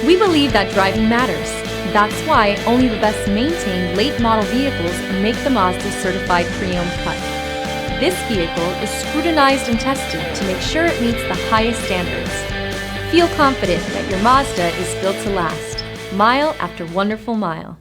We believe that driving matters. That's why only the best maintained late model vehicles make the Mazda certified pre-owned cut. This vehicle is scrutinized and tested to make sure it meets the highest standards. Feel confident that your Mazda is built to last, mile after wonderful mile.